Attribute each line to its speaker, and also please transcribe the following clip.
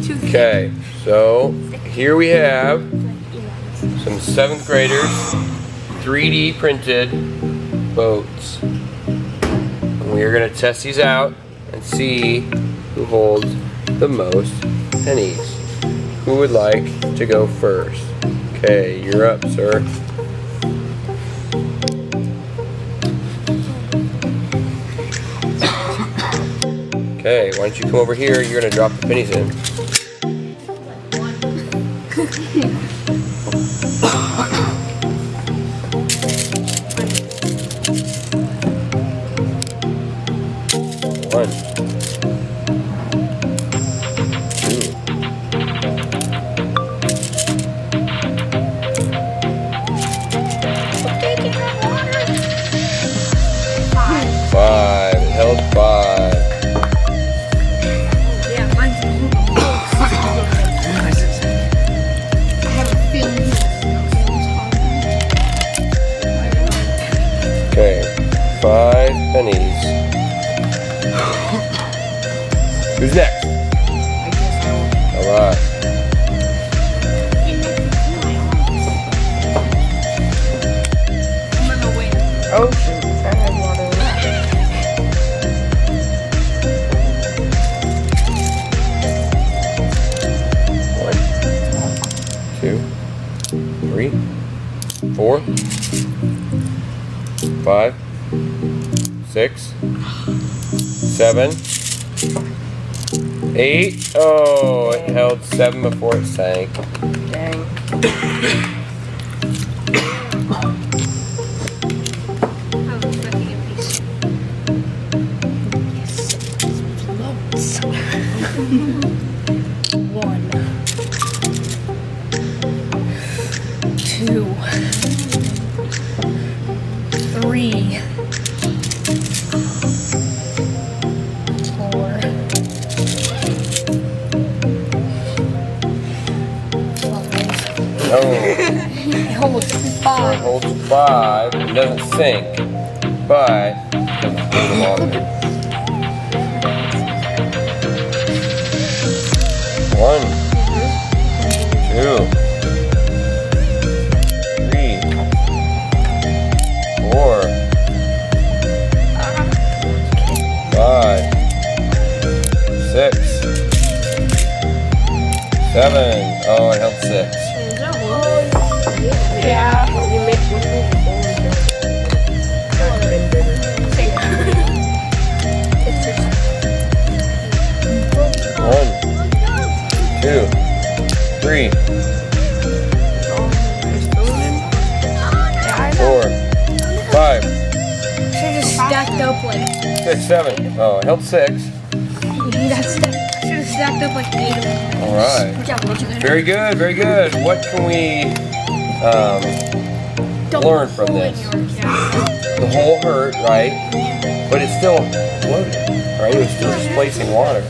Speaker 1: Okay, so here we have some 7th graders 3D printed boats. And we are going to test these out and see who holds the most pennies. Who would like to go first? Okay, you're up, sir. Okay, why don't you come over here? You're going to drop the pennies in. One, two, 5. It held 5.
Speaker 2: Yeah, mine's I have a feeling.
Speaker 1: Okay, 5 pennies. Who's next? Alright.
Speaker 2: I'm gonna win.
Speaker 3: Oh shoot, I had water.
Speaker 1: One, 2, 3, 4, 5, 6, 7, 8. Oh, it held 7 before it sank.
Speaker 3: Dang.
Speaker 2: I was expecting a piece.
Speaker 3: Floats. 1, 2, 3, 4, 5.
Speaker 1: Oh,
Speaker 3: It holds
Speaker 1: so it
Speaker 3: 5.
Speaker 1: holds 5. It doesn't sink, but it doesn't hold the water. 1, 2, 3, 4, 5, 6, 7. Oh, it held 6.
Speaker 3: Yeah.
Speaker 2: You make one
Speaker 1: One, 2, 3, 4, 5,
Speaker 3: Should've just stacked up like
Speaker 1: 6, 7. Oh, it held 6.
Speaker 3: Should've stacked up like 8 of them.
Speaker 1: All right.
Speaker 3: Good job, Richard.
Speaker 1: Very good, very good. What can we learn from this? The hole hurt, right? But it's still floating, right? It was still displacing water.